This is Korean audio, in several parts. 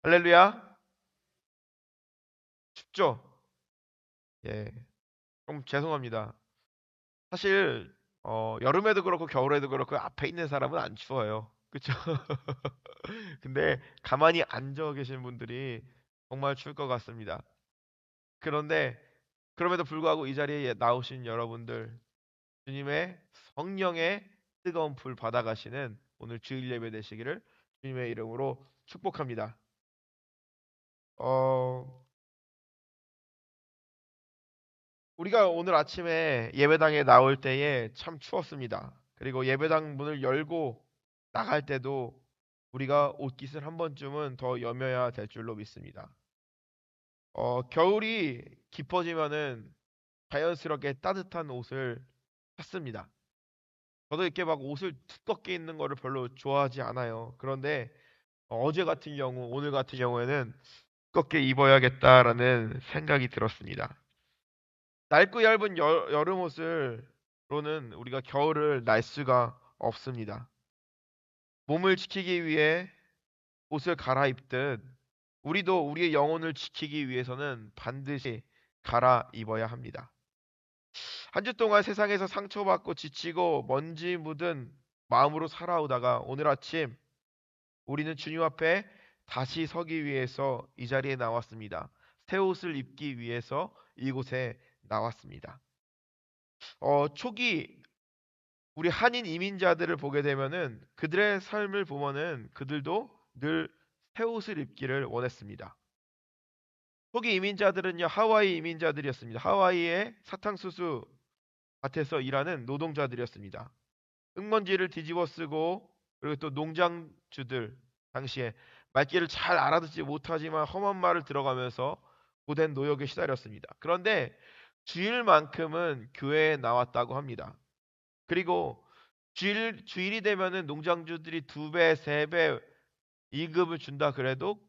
할렐루야. 춥죠? 예. 좀 죄송합니다. 사실 여름에도 그렇고 겨울에도 그렇고 앞에 있는 사람은 안 추워요. 그쵸? 근데 가만히 앉아 계신 분들이 정말 추울 것 같습니다. 그런데 그럼에도 불구하고 이 자리에 나오신 여러분들, 주님의 성령의 뜨거운 불 받아가시는 오늘 주일 예배 되시기를 주님의 이름으로 축복합니다. 어, 우리가 오늘 아침에 예배당에 나올 때에 참 추웠습니다. 그리고 예배당 문을 열고 나갈 때도 우리가 옷깃을 한 번쯤은 더 여며야 될 줄로 믿습니다. 겨울이 깊어지면은 자연스럽게 따뜻한 옷을 샀습니다. 저도 이렇게 막 옷을 두껍게 입는 거를 별로 좋아하지 않아요. 그런데 어제 같은 경우, 오늘 같은 경우에는 두껍게 입어야겠다라는 생각이 들었습니다. 낡고 얇은 여름 옷을로는 우리가 겨울을 날 수가 없습니다. 몸을 지키기 위해 옷을 갈아입듯 우리도 우리의 영혼을 지키기 위해서는 반드시 갈아입어야 합니다. 한 주 동안 세상에서 상처받고 지치고 먼지 묻은 마음으로 살아오다가 오늘 아침 우리는 주님 앞에 다시 서기 위해서 이 자리에 나왔습니다. 새 옷을 입기 위해서 이곳에 나왔습니다. 초기 우리 한인 이민자들을 보게 되면은 그들의 삶을 보면은 그들도 늘 새 옷을 입기를 원했습니다. 초기 이민자들은요 하와이 이민자들이었습니다. 하와이의 사탕수수 밭에서 일하는 노동자들이었습니다. 흙먼지를 뒤집어 쓰고 그리고 또 농장주들 당시에 말귀를 잘 알아듣지 못하지만 험한 말을 들어가면서 고된 노역에 시달렸습니다. 그런데 주일만큼은 교회에 나왔다고 합니다. 그리고 주일이 되면은 농장주들이 두 배, 세 배 이급을 준다 그래도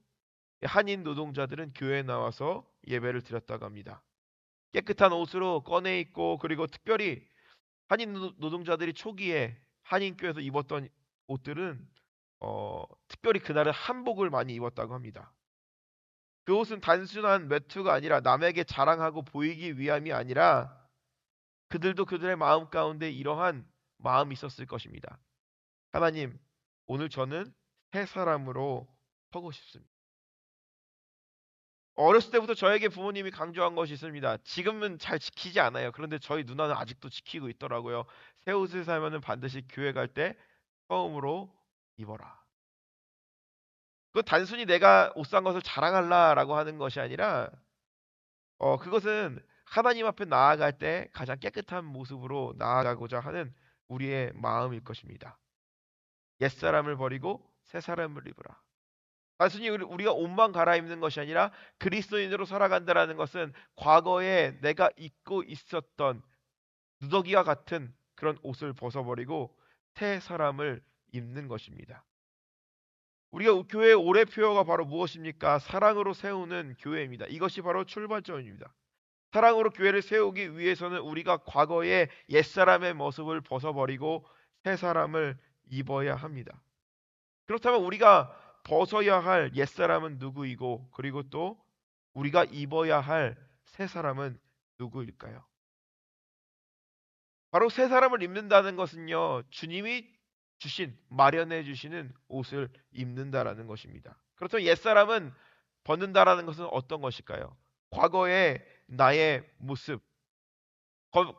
한인 노동자들은 교회에 나와서 예배를 드렸다고 합니다. 깨끗한 옷으로 꺼내 입고 그리고 특별히 한인 노동자들이 초기에 한인교회에서 입었던 옷들은 특별히 그날은 한복을 많이 입었다고 합니다. 그 옷은 단순한 외투가 아니라 남에게 자랑하고 보이기 위함이 아니라 그들도 그들의 마음 가운데 이러한 마음이 있었을 것입니다. 하나님, 오늘 저는 새 사람으로 서고 싶습니다. 어렸을 때부터 저에게 부모님이 강조한 것이 있습니다. 지금은 잘 지키지 않아요. 그런데 저희 누나는 아직도 지키고 있더라고요. 새 옷을 사면은 반드시 교회 갈 때 처음으로 입어라. 그건 단순히 내가 옷 산 것을 자랑하려라고 하는 것이 아니라, 그것은 하나님 앞에 나아갈 때 가장 깨끗한 모습으로 나아가고자 하는 우리의 마음일 것입니다. 옛사람을 버리고 새 사람을 입으라. 단순히 우리가 옷만 갈아입는 것이 아니라 그리스도인으로 살아간다라는 것은 과거에 내가 입고 있었던 누더기와 같은 그런 옷을 벗어버리고 새 사람을 입는 것입니다. 우리가 교회의 올해 표어가 바로 무엇입니까? 사랑으로 세우는 교회입니다. 이것이 바로 출발점입니다. 사랑으로 교회를 세우기 위해서는 우리가 과거의 옛사람의 모습을 벗어버리고 새 사람을 입어야 합니다. 그렇다면 우리가 벗어야 할 옛사람은 누구이고 그리고 또 우리가 입어야 할 새 사람은 누구일까요? 바로 새 사람을 입는다는 것은요, 주님이 마련해 주시는 옷을 입는다라는 것입니다. 그렇다면 옛사람은 벗는다라는 것은 어떤 것일까요? 과거의 나의 모습, 겉,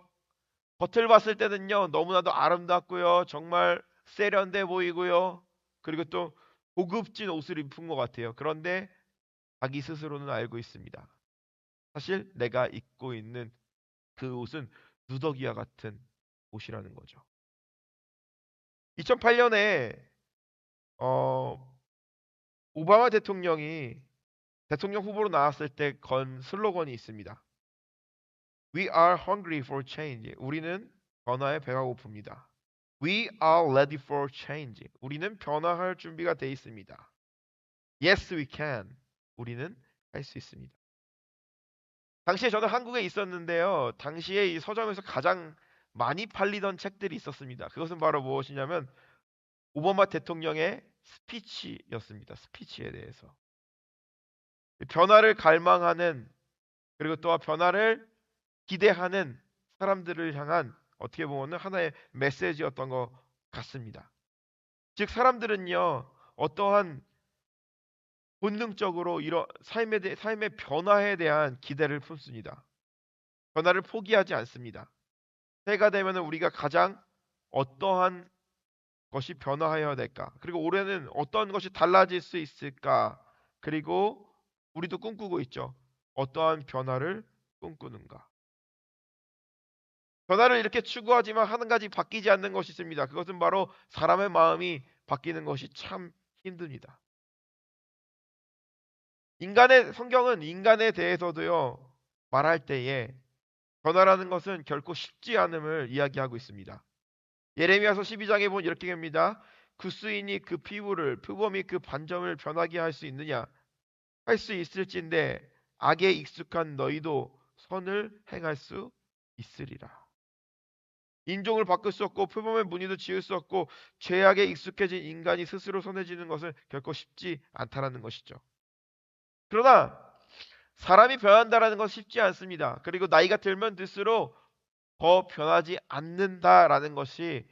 겉을 봤을 때는요, 너무나도 아름답고요, 정말 세련돼 보이고요, 그리고 또 고급진 옷을 입은 것 같아요. 그런데 자기 스스로는 알고 있습니다. 사실 내가 입고 있는 그 옷은 누더기와 같은 옷이라는 거죠. 2008년에 오바마 대통령이 대통령 후보로 나왔을 때 건 슬로건이 있습니다. We are hungry for change. 우리는 변화에 배가 고픕니다. We are ready for change. 우리는 변화할 준비가 돼 있습니다. Yes, we can. 우리는 할 수 있습니다. 당시에 저는 한국에 있었는데요. 당시에 이 서점에서 가장 많이 팔리던 책들이 있었습니다. 그것은 바로 무엇이냐면 오바마 대통령의 스피치였습니다. 스피치에 대해서. 변화를 갈망하는, 그리고 또한 변화를 기대하는 사람들을 향한 어떻게 보면 하나의 메시지였던 것 같습니다. 즉 사람들은요, 어떠한 본능적으로 이런 삶의 변화에 대한 기대를 품습니다. 변화를 포기하지 않습니다. 새해가 되면 우리가 가장 어떠한 것이 변화해야 될까? 그리고 올해는 어떤 것이 달라질 수 있을까? 그리고 우리도 꿈꾸고 있죠. 어떠한 변화를 꿈꾸는가? 변화를 이렇게 추구하지만 한 가지 바뀌지 않는 것이 있습니다. 그것은 바로 사람의 마음이 바뀌는 것이 참 힘듭니다. 성경은 인간에 대해서도요, 말할 때에 변화라는 것은 결코 쉽지 않음을 이야기하고 있습니다. 예레미야서 12장에 보면 이렇게 합니다. 구스인이 그 피부를, 표범이 그 반점을 변하게 할 수 있느냐? 할 수 있을진데 악에 익숙한 너희도 선을 행할 수 있으리라. 인종을 바꿀 수 없고 표범의 무늬도 지을 수 없고 죄악에 익숙해진 인간이 스스로 선해지는 것은 결코 쉽지 않다라는 것이죠. 그러나 사람이 변한다라는 건 쉽지 않습니다. 그리고 나이가 들면 들수록 더 변하지 않는다라는 것이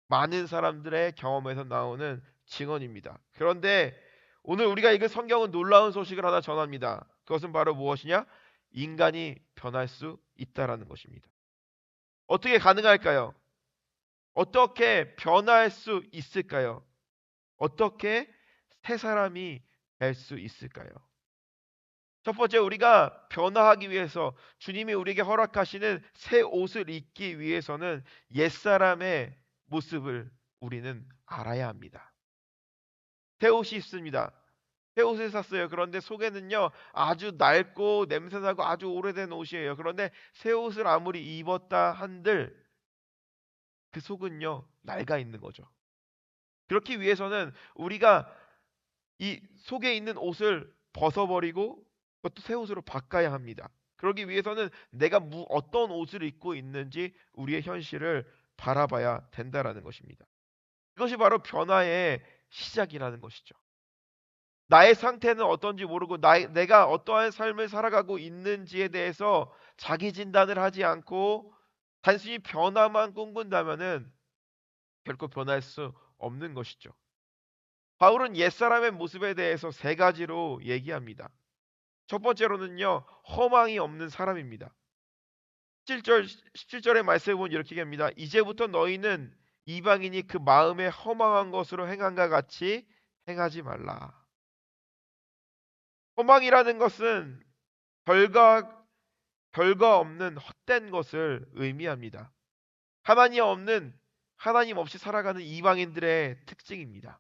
많은 사람들의 경험에서 나오는 증언입니다. 그런데 오늘 우리가 읽은 성경은 놀라운 소식을 하나 전합니다. 그것은 바로 무엇이냐? 인간이 변할 수 있다라는 것입니다. 어떻게 가능할까요? 어떻게 변할 수 있을까요? 어떻게 새 사람이 될 수 있을까요? 첫 번째, 우리가 변화하기 위해서 주님이 우리에게 허락하시는 새 옷을 입기 위해서는 옛사람의 모습을 우리는 알아야 합니다. 새 옷이 있습니다. 새 옷을 샀어요. 그런데 속에는요, 아주 낡고 냄새나고 아주 오래된 옷이에요. 그런데 새 옷을 아무리 입었다 한들 그 속은요, 낡아 있는 거죠. 그렇기 위해서는 우리가 이 속에 있는 옷을 벗어버리고 그것도 새 옷으로 바꿔야 합니다. 그러기 위해서는 내가 어떤 옷을 입고 있는지 우리의 현실을 바라봐야 된다라는 것입니다. 이것이 바로 변화의 시작이라는 것이죠. 나의 상태는 어떤지 모르고 내가 어떠한 삶을 살아가고 있는지에 대해서 자기 진단을 하지 않고 단순히 변화만 꿈꾼다면은 결코 변할 수 없는 것이죠. 바울은 옛사람의 모습에 대해서 세 가지로 얘기합니다. 첫 번째로는요, 허망이 없는 사람입니다. 17절의 말씀을 보면 이렇게 합니다. 이제부터 너희는 이방인이 그 마음에 허망한 것으로 행한가 같이 행하지 말라. 허망이라는 것은 결과, 결과 없는 헛된 것을 의미합니다. 하나님 없이 살아가는 이방인들의 특징입니다.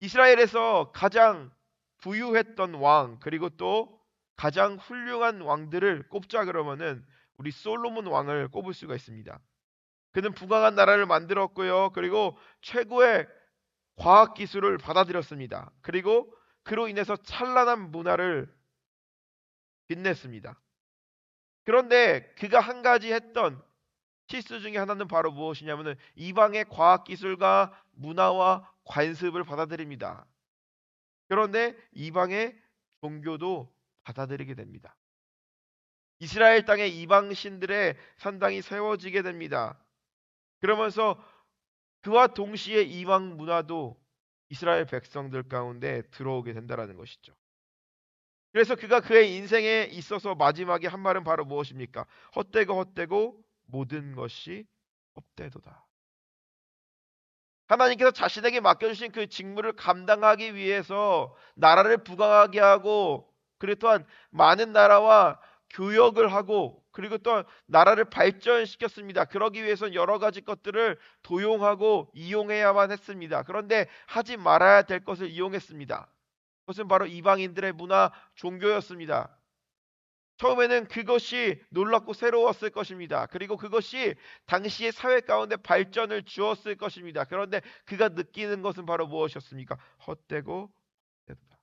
이스라엘에서 가장 부유했던 왕, 그리고 또 가장 훌륭한 왕들을 꼽자 그러면은 우리 솔로몬 왕을 꼽을 수가 있습니다. 그는 부강한 나라를 만들었고요. 그리고 최고의 과학 기술을 받아들였습니다. 그리고 그로 인해서 찬란한 문화를 빛냈습니다. 그런데 그가 한 가지 했던 실수 중에 하나는 바로 무엇이냐면은 이방의 과학 기술과 문화와 관습을 받아들입니다. 그런데 이방의 종교도 받아들이게 됩니다. 이스라엘 땅에 이방 신들의 산당이 세워지게 됩니다. 그러면서 그와 동시에 이방 문화도 이스라엘 백성들 가운데 들어오게 된다라는 것이죠. 그래서 그가 그의 인생에 있어서 마지막에 한 말은 바로 무엇입니까? 헛되고 모든 것이 헛되도다. 하나님께서 자신에게 맡겨주신 그 직무를 감당하기 위해서 나라를 부강하게 하고, 그리고 또한 많은 나라와 교역을 하고, 그리고 또 나라를 발전시켰습니다. 그러기 위해서 여러 가지 것들을 도용하고 이용해야만 했습니다. 그런데 하지 말아야 될 것을 이용했습니다. 그것은 바로 이방인들의 문화, 종교였습니다. 처음에는 그것이 놀랍고 새로웠을 것입니다. 그리고 그것이 당시의 사회 가운데 발전을 주었을 것입니다. 그런데 그가 느끼는 것은 바로 무엇이었습니까? 헛되고 헛되다.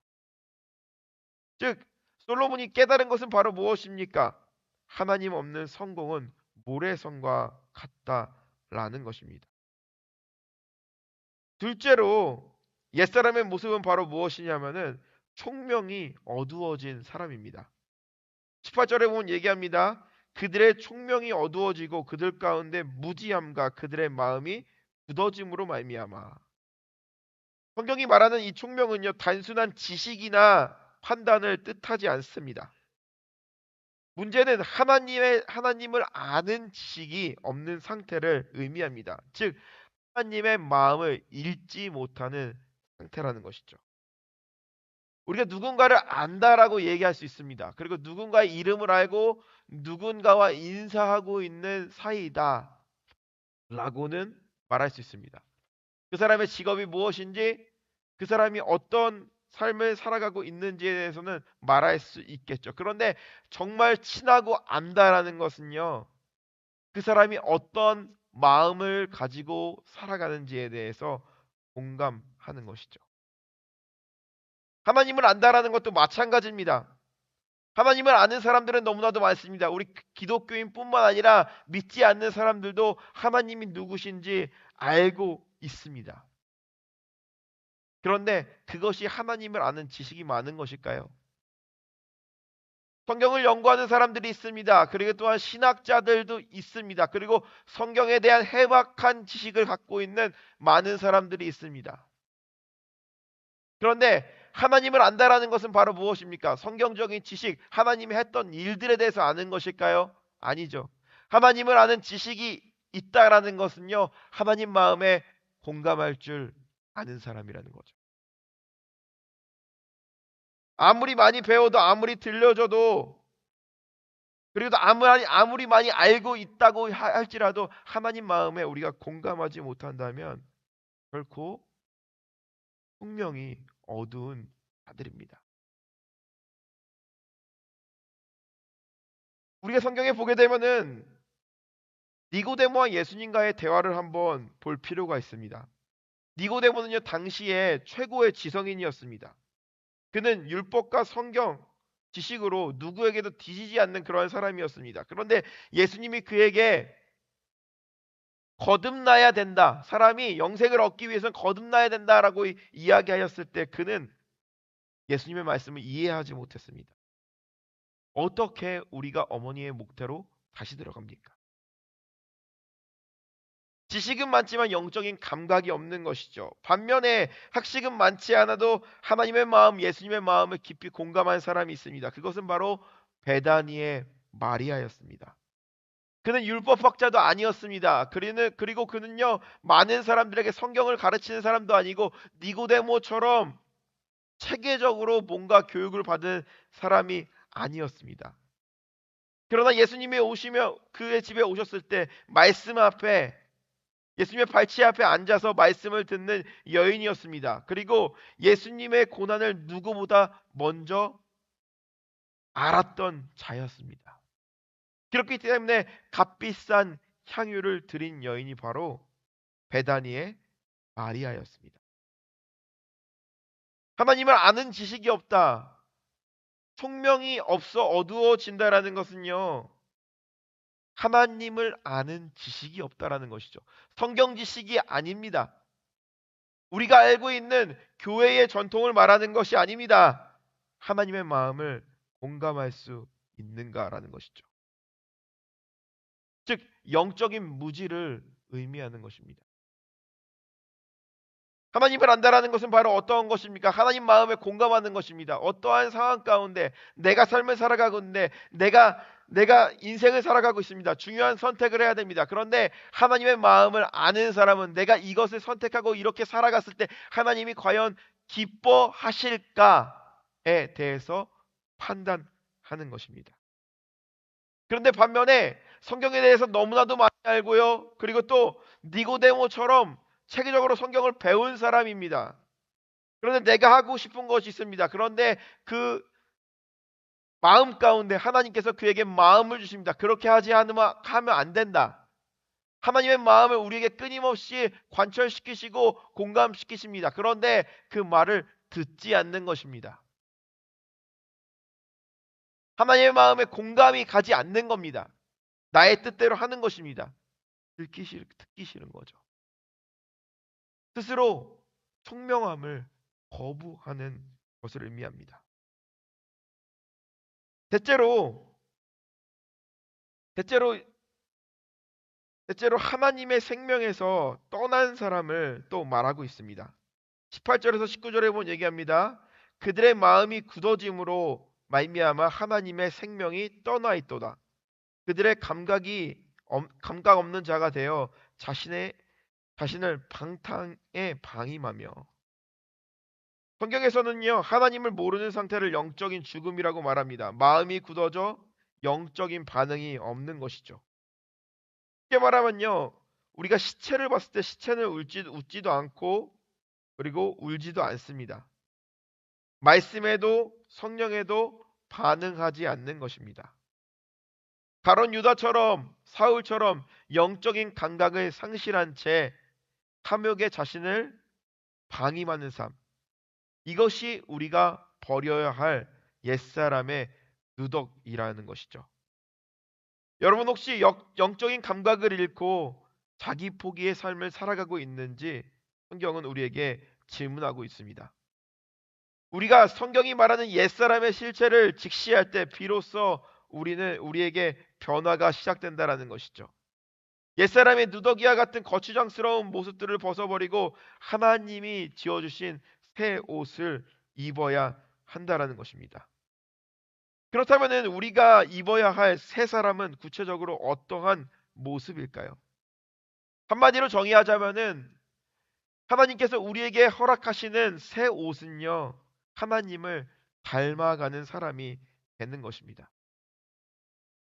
즉 솔로몬이 깨달은 것은 바로 무엇입니까? 하나님 없는 성공은 모래성과 같다라는 것입니다. 둘째로 옛사람의 모습은 바로 무엇이냐면은 총명이 어두워진 사람입니다. 18절에 보면 얘기합니다. 그들의 총명이 어두워지고 그들 가운데 무지함과 그들의 마음이 굳어짐으로 말미암아. 성경이 말하는 이 총명은요, 단순한 지식이나 판단을 뜻하지 않습니다. 문제는 하나님을 아는 지식이 없는 상태를 의미합니다. 즉, 하나님의 마음을 읽지 못하는 상태라는 것이죠. 우리가 누군가를 안다라고 얘기할 수 있습니다. 그리고 누군가의 이름을 알고 누군가와 인사하고 있는 사이다 라고는 말할 수 있습니다. 그 사람의 직업이 무엇인지, 그 사람이 어떤 삶을 살아가고 있는지에 대해서는 말할 수 있겠죠. 그런데 정말 친하고 안다라는 것은요, 그 사람이 어떤 마음을 가지고 살아가는지에 대해서 공감하는 것이죠. 하나님을 안다라는 것도 마찬가지입니다. 하나님을 아는 사람들은 너무나도 많습니다. 우리 기독교인뿐만 아니라 믿지 않는 사람들도 하나님이 누구신지 알고 있습니다. 그런데 그것이 하나님을 아는 지식이 많은 것일까요? 성경을 연구하는 사람들이 있습니다. 그리고 또한 신학자들도 있습니다. 그리고 성경에 대한 해박한 지식을 갖고 있는 많은 사람들이 있습니다. 그런데 하나님을 안다라는 것은 바로 무엇입니까? 성경적인 지식, 하나님이 했던 일들에 대해서 아는 것일까요? 아니죠. 하나님을 아는 지식이 있다라는 것은요, 하나님 마음에 공감할 줄 아는 사람이라는 거죠. 아무리 많이 배워도, 아무리 들려줘도, 그리고 또 아무리 많이 알고 있다고 할지라도 하나님 마음에 우리가 공감하지 못한다면 결코 분명히 어두운 자들입니다. 우리가 성경에 보게 되면은 니고데모와 예수님과의 대화를 한번 볼 필요가 있습니다. 니고데모는요, 당시에 최고의 지성인이었습니다. 그는 율법과 성경 지식으로 누구에게도 뒤지지 않는 그러한 사람이었습니다. 그런데 예수님이 그에게 거듭나야 된다, 사람이 영생을 얻기 위해서는 거듭나야 된다라고 이야기하였을 때 그는 예수님의 말씀을 이해하지 못했습니다. 어떻게 우리가 어머니의 목태로 다시 들어갑니까? 지식은 많지만 영적인 감각이 없는 것이죠. 반면에 학식은 많지 않아도 하나님의 마음, 예수님의 마음을 깊이 공감한 사람이 있습니다. 그것은 바로 베다니의 마리아였습니다. 그는 율법학자도 아니었습니다. 그리고 그는요, 많은 사람들에게 성경을 가르치는 사람도 아니고 니고데모처럼 체계적으로 뭔가 교육을 받은 사람이 아니었습니다. 그러나 예수님이 오시며 그의 집에 오셨을 때 말씀 앞에, 예수님의 발치 앞에 앉아서 말씀을 듣는 여인이었습니다. 그리고 예수님의 고난을 누구보다 먼저 알았던 자였습니다. 그렇기 때문에 값비싼 향유를 드린 여인이 바로 베다니의 마리아였습니다. 하나님을 아는 지식이 없다, 총명이 없어 어두워진다라는 것은요, 하나님을 아는 지식이 없다라는 것이죠. 성경 지식이 아닙니다. 우리가 알고 있는 교회의 전통을 말하는 것이 아닙니다. 하나님의 마음을 공감할 수 있는가라는 것이죠. 즉, 영적인 무지를 의미하는 것입니다. 하나님을 안다라는 것은 바로 어떠한 것입니까? 하나님 마음에 공감하는 것입니다. 어떠한 상황 가운데 내가 삶을 살아가고 있는데 내가 인생을 살아가고 있습니다. 중요한 선택을 해야 됩니다. 그런데 하나님의 마음을 아는 사람은 내가 이것을 선택하고 이렇게 살아갔을 때 하나님이 과연 기뻐하실까에 대해서 판단하는 것입니다. 그런데 반면에 성경에 대해서 너무나도 많이 알고요, 그리고 또 니고데모처럼 체계적으로 성경을 배운 사람입니다. 그런데 내가 하고 싶은 것이 있습니다. 그런데 그 마음 가운데 하나님께서 그에게 마음을 주십니다. 그렇게 하면 안 된다. 하나님의 마음을 우리에게 끊임없이 관철시키시고 공감시키십니다. 그런데 그 말을 듣지 않는 것입니다. 하나님의 마음에 공감이 가지 않는 겁니다. 나의 뜻대로 하는 것입니다. 듣기 싫은 거죠. 스스로 총명함을 거부하는 것을 의미합니다. 대체로 대체로 대체로 하나님의 생명에서 떠난 사람을 또 말하고 있습니다. 18절에서 19절에 보면 얘기합니다. 그들의 마음이 굳어짐으로 말미암아 하나님의 생명이 떠나 있도다. 그들의 감각 없는 자가 되어 자신을 방탕에 방임하며. 성경에서는요, 하나님을 모르는 상태를 영적인 죽음이라고 말합니다. 마음이 굳어져 영적인 반응이 없는 것이죠. 쉽게 말하면요, 우리가 시체를 봤을 때 시체는 웃지도 않고 그리고 울지도 않습니다. 말씀에도 성령에도 반응하지 않는 것입니다. 가론 유다처럼 사울처럼 영적인 감각을 상실한 채 탐욕에 자신을 방임하는 삶. 이것이 우리가 버려야 할 옛사람의 누덕이라는 것이죠. 여러분 혹시 영적인 감각을 잃고 자기 포기의 삶을 살아가고 있는지 성경은 우리에게 질문하고 있습니다. 우리가 성경이 말하는 옛사람의 실체를 직시할 때 비로소 우리에게 변화가 시작된다라는 것이죠. 옛사람의 누더기와 같은 거추장스러운 모습들을 벗어버리고 하나님이 지어주신 새 옷을 입어야 한다라는 것입니다. 그렇다면 우리가 입어야 할 새 사람은 구체적으로 어떠한 모습일까요? 한마디로 정의하자면은 하나님께서 우리에게 허락하시는 새 옷은요, 하나님을 닮아가는 사람이 되는 것입니다.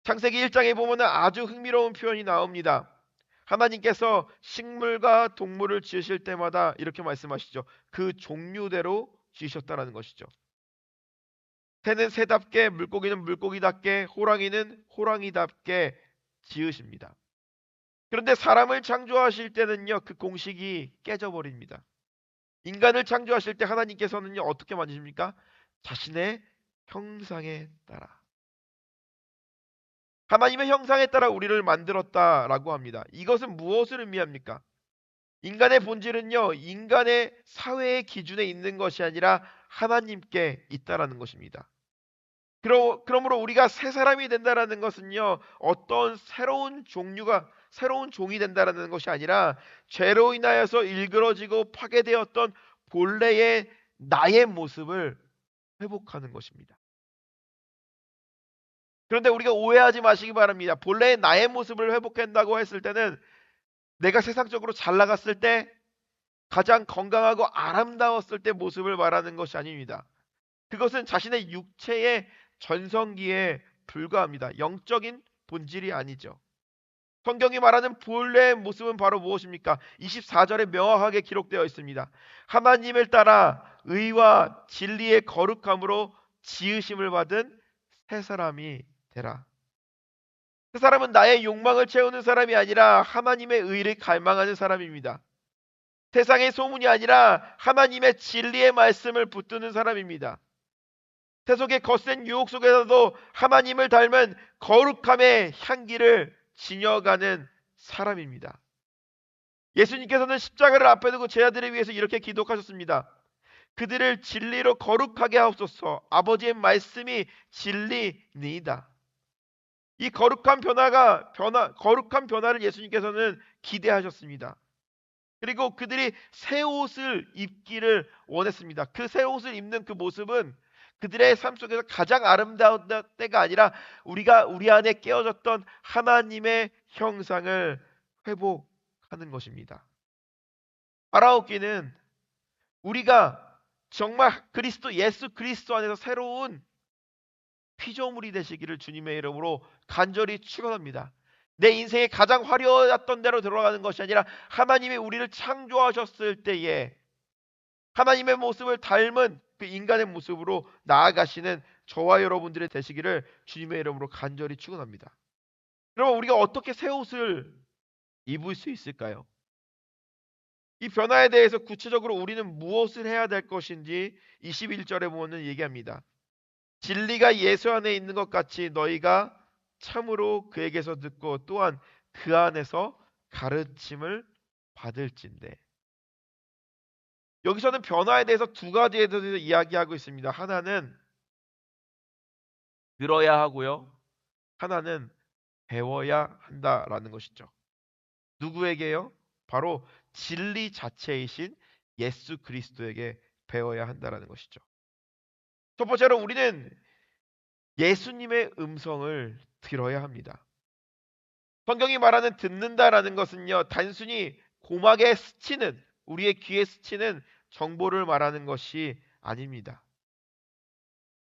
창세기 1장에 보면 아주 흥미로운 표현이 나옵니다. 하나님께서 식물과 동물을 지으실 때마다 이렇게 말씀하시죠. 그 종류대로 지으셨다라는 것이죠. 새는 새답게, 물고기는 물고기답게, 호랑이는 호랑이답게 지으십니다. 그런데 사람을 창조하실 때는요, 그 공식이 깨져버립니다. 인간을 창조하실 때 하나님께서는요, 어떻게 만드십니까? 자신의 형상에 따라. 하나님의 형상에 따라 우리를 만들었다라고 합니다. 이것은 무엇을 의미합니까? 인간의 본질은요, 인간의 사회의 기준에 있는 것이 아니라 하나님께 있다라는 것입니다. 그러므로 우리가 새 사람이 된다라는 것은요, 어떤 새로운 종이 된다라는 것이 아니라 죄로 인하여서 일그러지고 파괴되었던 본래의 나의 모습을 회복하는 것입니다. 그런데 우리가 오해하지 마시기 바랍니다. 본래의 나의 모습을 회복한다고 했을 때는 내가 세상적으로 잘 나갔을 때 가장 건강하고 아름다웠을 때 모습을 말하는 것이 아닙니다. 그것은 자신의 육체의 전성기에 불과합니다. 영적인 본질이 아니죠. 성경이 말하는 본래의 모습은 바로 무엇입니까? 24절에 명확하게 기록되어 있습니다. 하나님을 따라 의와 진리의 거룩함으로 지으심을 받은 새 사람이 되라. 새 사람은 나의 욕망을 채우는 사람이 아니라 하나님의 의를 갈망하는 사람입니다. 세상의 소문이 아니라 하나님의 진리의 말씀을 붙드는 사람입니다. 세속의 거센 유혹 속에서도 하나님을 닮은 거룩함의 향기를 지녀가는 사람입니다. 예수님께서는 십자가를 앞에 두고 제자들을 위해서 이렇게 기도하셨습니다. 그들을 진리로 거룩하게 하옵소서. 아버지의 말씀이 진리니이다. 이 거룩한 변화를 예수님께서는 기대하셨습니다. 그리고 그들이 새 옷을 입기를 원했습니다. 그 새 옷을 입는 그 모습은 그들의 삶 속에서 가장 아름다운 때가 아니라 우리 안에 깨어졌던 하나님의 형상을 회복하는 것입니다. 바라옵기는 우리가 정말 예수 그리스도 안에서 새로운 피조물이 되시기를 주님의 이름으로 간절히 축원합니다. 내 인생의 가장 화려했던 대로 들어가는 것이 아니라 하나님이 우리를 창조하셨을 때에 하나님의 모습을 닮은 그 인간의 모습으로 나아가시는 저와 여러분들의 되시기를 주님의 이름으로 간절히 축원합니다. 그러면 우리가 어떻게 새 옷을 입을 수 있을까요? 이 변화에 대해서 구체적으로 우리는 무엇을 해야 될 것인지 21절에 보면 얘기합니다. 진리가 예수 안에 있는 것 같이 너희가 참으로 그에게서 듣고 또한 그 안에서 가르침을 받을진대. 여기서는 변화에 대해서 두 가지에 대해서 이야기하고 있습니다. 하나는 들어야 하고요. 하나는 배워야 한다라는 것이죠. 누구에게요? 바로 진리 자체이신 예수 그리스도에게 배워야 한다라는 것이죠. 첫 번째로 우리는 예수님의 음성을 들어야 합니다. 성경이 말하는 듣는다라는 것은요, 단순히 고막에 스치는, 우리의 귀에 스치는 정보를 말하는 것이 아닙니다.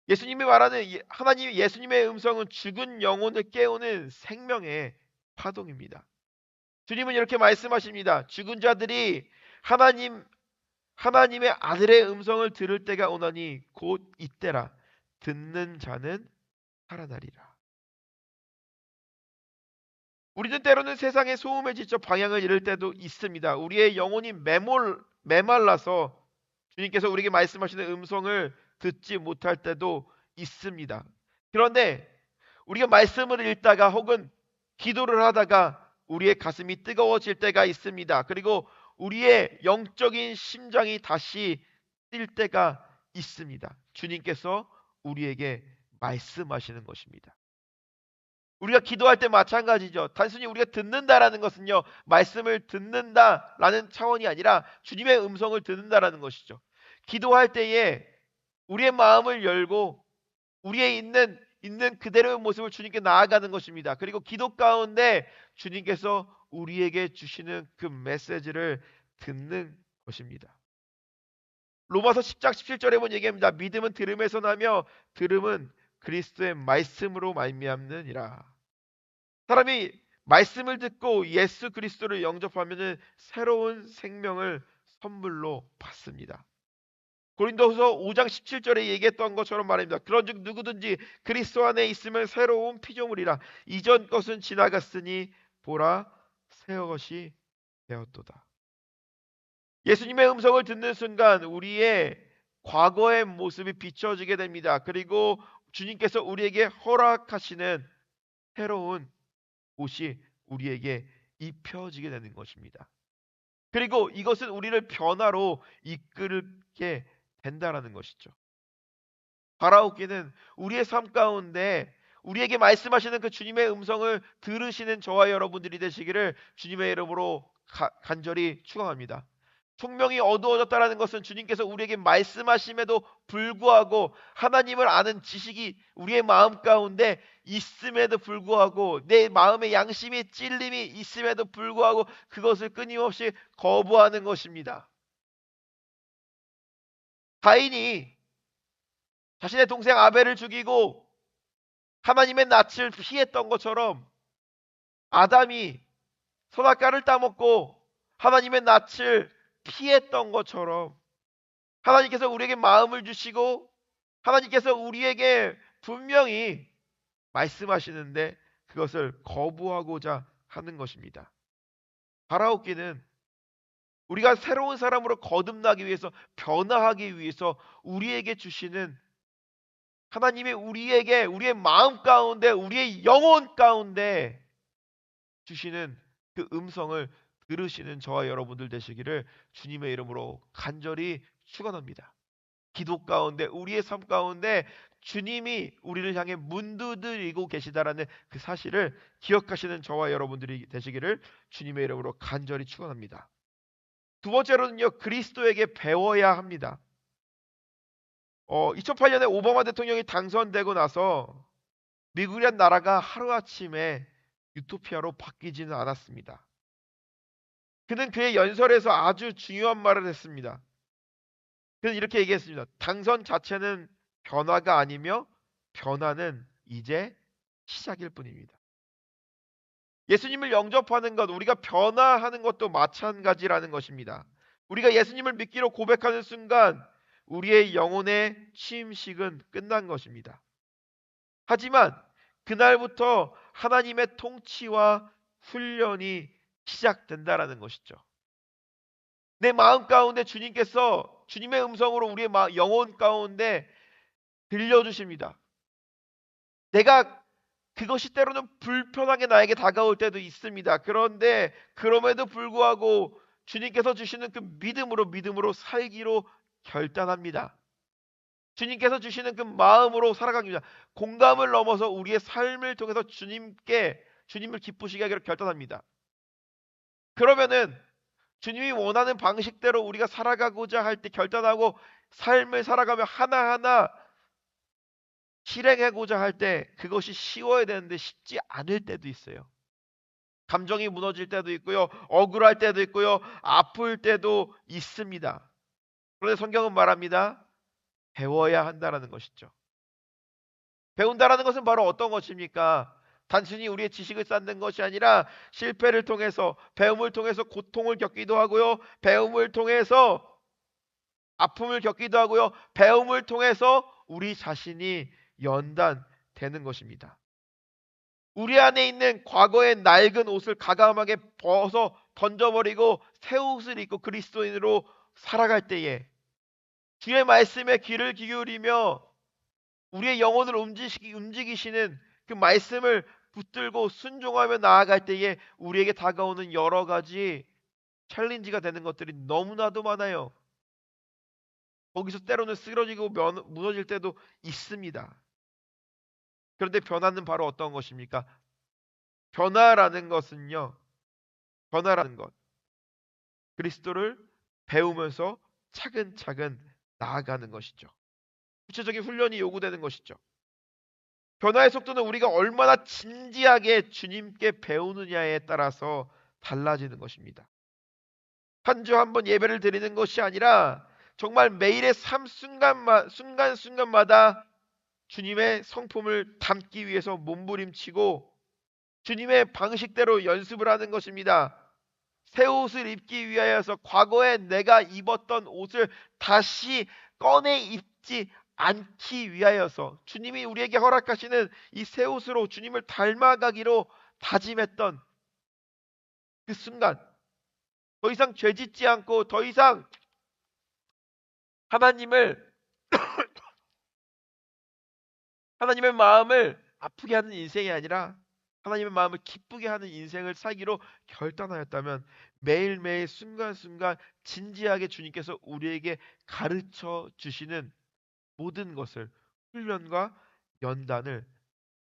예수님이 말하는 하나님 예수님의 음성은 죽은 영혼을 깨우는 생명의 파동입니다. 주님은 이렇게 말씀하십니다. 죽은 자들이 하나님의 아들의 음성을 들을 때가 오나니 곧 이때라. 듣는 자는 살아나리라. 우리는 때로는 세상의 소음에 지쳐 방향을 잃을 때도 있습니다. 우리의 영혼이 메말라서 주님께서 우리에게 말씀하시는 음성을 듣지 못할 때도 있습니다. 그런데 우리가 말씀을 읽다가 혹은 기도를 하다가 우리의 가슴이 뜨거워질 때가 있습니다. 그리고 우리의 영적인 심장이 다시 뛸 때가 있습니다. 주님께서 우리에게 말씀하시는 것입니다. 우리가 기도할 때 마찬가지죠. 단순히 우리가 듣는다라는 것은요, 말씀을 듣는다라는 차원이 아니라 주님의 음성을 듣는다라는 것이죠. 기도할 때에 우리의 마음을 열고 우리의 있는 그대로의 모습을 주님께 나아가는 것입니다. 그리고 기도 가운데 주님께서 우리에게 주시는 그 메시지를 듣는 것입니다. 로마서 10장 17절에 보면 얘기합니다. 믿음은 들음에서 나며 들음은 그리스도의 말씀으로 말미암느니라. 사람이 말씀을 듣고 예수 그리스도를 영접하면은 새로운 생명을 선물로 받습니다. 고린도후서 5장 17절에 얘기했던 것처럼 말입니다. 그런즉 누구든지 그리스도 안에 있으면 새로운 피조물이라. 이전 것은 지나갔으니 보라 새 것이 되었도다. 예수님의 음성을 듣는 순간 우리의 과거의 모습이 비춰지게 됩니다. 그리고 주님께서 우리에게 허락하시는 새로운 옷이 우리에게 입혀지게 되는 것입니다. 그리고 이것은 우리를 변화로 이끌게 된다라는 것이죠. 바라옵기는 우리의 삶 가운데 우리에게 말씀하시는 그 주님의 음성을 들으시는 저와 여러분들이 되시기를 주님의 이름으로 간절히 축원합니다. 총명이 어두워졌다라는 것은 주님께서 우리에게 말씀하심에도 불구하고 하나님을 아는 지식이 우리의 마음 가운데 있음에도 불구하고 내 마음의 양심이 찔림이 있음에도 불구하고 그것을 끊임없이 거부하는 것입니다. 가인이 자신의 동생 아벨을 죽이고 하나님의 낯을 피했던 것처럼 아담이 선악과를 따먹고 하나님의 낯을 피했던 것처럼 하나님께서 우리에게 마음을 주시고 하나님께서 우리에게 분명히 말씀하시는데 그것을 거부하고자 하는 것입니다. 바라옵기는 우리가 새로운 사람으로 거듭나기 위해서 변화하기 위해서 우리에게 주시는 하나님이 우리에게 우리의 마음 가운데 우리의 영혼 가운데 주시는 그 음성을 들으시는 저와 여러분들 되시기를 주님의 이름으로 간절히 축원합니다. 기도 가운데 우리의 삶 가운데 주님이 우리를 향해 문두드리고 계시다라는 그 사실을 기억하시는 저와 여러분들이 되시기를 주님의 이름으로 간절히 축원합니다. 두 번째로는요, 그리스도에게 배워야 합니다. 2008년에 오바마 대통령이 당선되고 나서 미국이란 나라가 하루아침에 유토피아로 바뀌지는 않았습니다. 그는 그의 연설에서 아주 중요한 말을 했습니다. 그는 이렇게 얘기했습니다. 당선 자체는 변화가 아니며 변화는 이제 시작일 뿐입니다. 예수님을 영접하는 것, 우리가 변화하는 것도 마찬가지라는 것입니다. 우리가 예수님을 믿기로 고백하는 순간 우리의 영혼의 취임식은 끝난 것입니다. 하지만 그날부터 하나님의 통치와 훈련이 시작된다라는 것이죠. 내 마음 가운데 주님께서 주님의 음성으로 우리의 영혼 가운데 들려주십니다. 내가 그것이 때로는 불편하게 나에게 다가올 때도 있습니다. 그런데 그럼에도 불구하고 주님께서 주시는 그 믿음으로 살기로 결단합니다. 주님께서 주시는 그 마음으로 살아갑니다. 공감을 넘어서 우리의 삶을 통해서 주님을 기쁘시게 하기로 결단합니다. 그러면은 주님이 원하는 방식대로 우리가 살아가고자 할 때 결단하고 삶을 살아가며 하나하나 실행하고자 할 때 그것이 쉬워야 되는데 쉽지 않을 때도 있어요. 감정이 무너질 때도 있고요. 억울할 때도 있고요. 아플 때도 있습니다. 그런데 성경은 말합니다. 배워야 한다라는 것이죠. 배운다라는 것은 바로 어떤 것입니까? 단순히 우리의 지식을 쌓는 것이 아니라 실패를 통해서, 배움을 통해서 고통을 겪기도 하고요. 배움을 통해서 아픔을 겪기도 하고요. 배움을 통해서 우리 자신이 연단되는 것입니다. 우리 안에 있는 과거의 낡은 옷을 가감하게 벗어 던져버리고 새 옷을 입고 그리스도인으로 살아갈 때에 주의 말씀에 귀를 기울이며 우리의 영혼을 움직이시는 그 말씀을 붙들고 순종하며 나아갈 때에 우리에게 다가오는 여러 가지 챌린지가 되는 것들이 너무나도 많아요. 거기서 때로는 쓰러지고 무너질 때도 있습니다. 그런데 변화는 바로 어떤 것입니까? 변화라는 것은요. 변화라는 것. 그리스도를 배우면서 차근차근 나아가는 것이죠. 구체적인 훈련이 요구되는 것이죠. 변화의 속도는 우리가 얼마나 진지하게 주님께 배우느냐에 따라서 달라지는 것입니다. 한 주 한 번 예배를 드리는 것이 아니라 정말 매일의 삶 순간순간마다 주님의 성품을 담기 위해서 몸부림치고 주님의 방식대로 연습을 하는 것입니다. 새 옷을 입기 위하여서 과거에 내가 입었던 옷을 다시 꺼내 입지 않기 위하여서 주님이 우리에게 허락하시는 이 새 옷으로 주님을 닮아가기로 다짐했던 그 순간 더 이상 죄짓지 않고 더 이상 하나님을 하나님의 마음을 아프게 하는 인생이 아니라 하나님의 마음을 기쁘게 하는 인생을 살기로 결단하였다면 매일매일 순간순간 진지하게 주님께서 우리에게 가르쳐 주시는 모든 것을 훈련과 연단을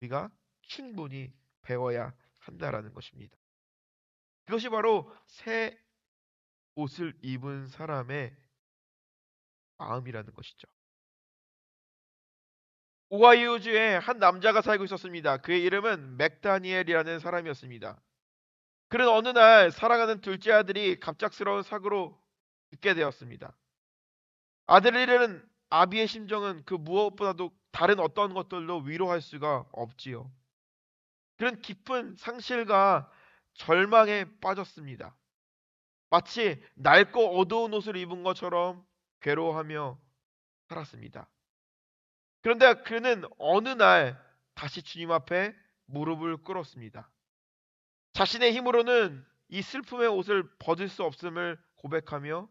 우리가 충분히 배워야 한다라는 것입니다. 그것이 바로 새 옷을 입은 사람의 마음이라는 것이죠. 오하이오주에 한 남자가 살고 있었습니다. 그의 이름은 맥다니엘이라는 사람이었습니다. 그는 어느 날 사랑하는 둘째 아들이 갑작스러운 사고로 죽게 되었습니다. 아들을 잃은 아비의 심정은 그 무엇보다도 다른 어떤 것들로 위로할 수가 없지요. 그는 깊은 상실과 절망에 빠졌습니다. 마치 낡고 어두운 옷을 입은 것처럼 괴로워하며 살았습니다. 그런데 그는 어느 날 다시 주님 앞에 무릎을 꿇었습니다. 자신의 힘으로는 이 슬픔의 옷을 벗을 수 없음을 고백하며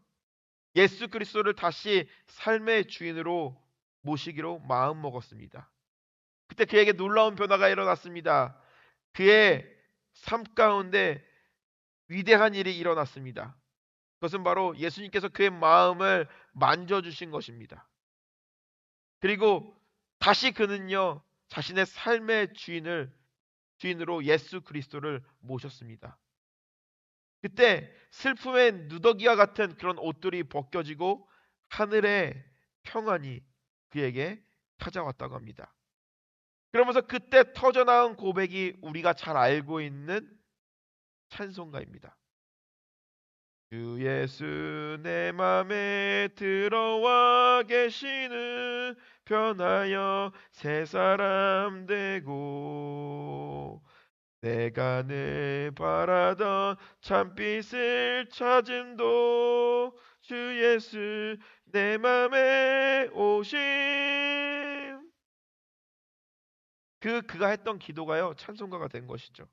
예수 그리스도를 다시 삶의 주인으로 모시기로 마음먹었습니다. 그때 그에게 놀라운 변화가 일어났습니다. 그의 삶 가운데 위대한 일이 일어났습니다. 그것은 바로 예수님께서 그의 마음을 만져주신 것입니다. 그리고 다시 그는요, 자신의 삶의 주인으로 예수 그리스도를 모셨습니다. 그때 슬픔의 누더기와 같은 그런 옷들이 벗겨지고 하늘의 평안이 그에게 찾아왔다고 합니다. 그러면서 그때 터져나온 고백이 우리가 잘 알고 있는 찬송가입니다. 주 예수 내 맘에 들어와 계시는 변하여 새 사람 되고 내가 늘 바라던 참빛을 찾음도 주 예수 내 맘에 오심. 그가 했던 기도가요 찬송가가 된 것이죠.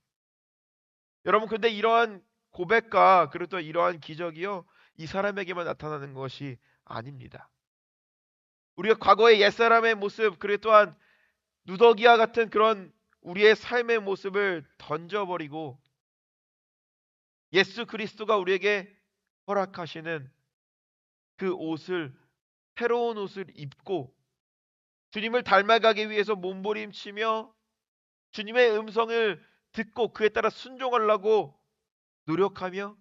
여러분, 근데 이러한 고백과 그리고 또 이러한 기적이요 이 사람에게만 나타나는 것이 아닙니다. 우리가 과거의 옛사람의 모습 그리고 또한 누더기와 같은 그런 우리의 삶의 모습을 던져버리고 예수 그리스도가 우리에게 허락하시는 그 옷을, 새로운 옷을 입고 주님을 닮아가기 위해서 몸부림치며 주님의 음성을 듣고 그에 따라 순종하려고 노력하며,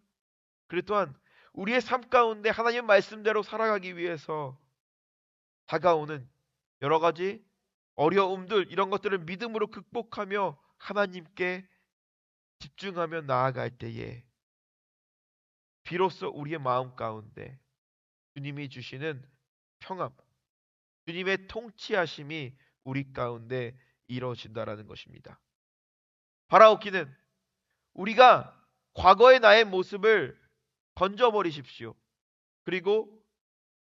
그리고 또한 우리의 삶 가운데 하나님 말씀대로 살아가기 위해서 다가오는 여러 가지 어려움들, 이런 것들을 믿음으로 극복하며 하나님께 집중하며 나아갈 때에 비로소 우리의 마음 가운데 주님이 주시는 평안, 주님의 통치하심이 우리 가운데 이루어진다라는 것입니다. 바라옵기는 우리가 과거의 나의 모습을 던져버리십시오. 그리고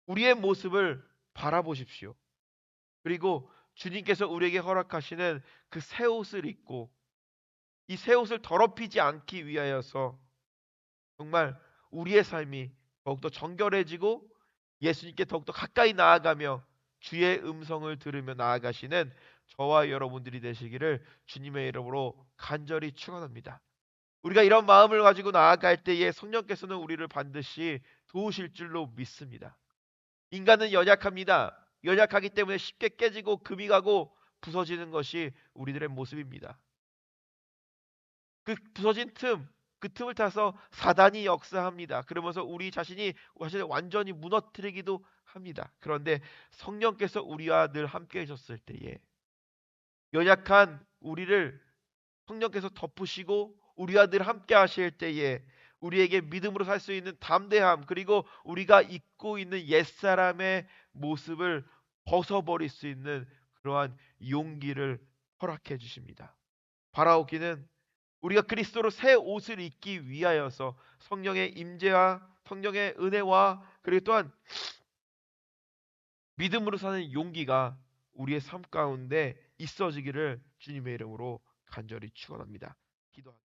우리의 모습을 바라보십시오. 그리고 주님께서 우리에게 허락하시는 그 새 옷을 입고 이 새 옷을 더럽히지 않기 위하여서 정말 우리의 삶이 더욱더 정결해지고 예수님께 더욱더 가까이 나아가며 주의 음성을 들으며 나아가시는 저와 여러분들이 되시기를 주님의 이름으로 간절히 축원합니다. 우리가 이런 마음을 가지고 나아갈 때에 성령께서는 우리를 반드시 도우실 줄로 믿습니다. 인간은 연약합니다. 연약하기 때문에 쉽게 깨지고 금이 가고 부서지는 것이 우리들의 모습입니다. 그 부서진 틈, 그 틈을 타서 사단이 역사합니다. 그러면서 우리 자신이 사실 완전히 무너뜨리기도 합니다. 그런데 성령께서 우리와 늘 함께 해주셨을 때에 연약한 우리를 성령께서 덮으시고 우리와 늘 함께 하실 때에 우리에게 믿음으로 살 수 있는 담대함, 그리고 우리가 입고 있는 옛사람의 모습을 벗어버릴 수 있는 그러한 용기를 허락해 주십니다. 바라오기는 우리가 그리스도로 새 옷을 입기 위하여서 성령의 임재와 성령의 은혜와 그리고 또한 믿음으로 사는 용기가 우리의 삶 가운데 있어지기를 주님의 이름으로 간절히 축원합니다. 기도합니다.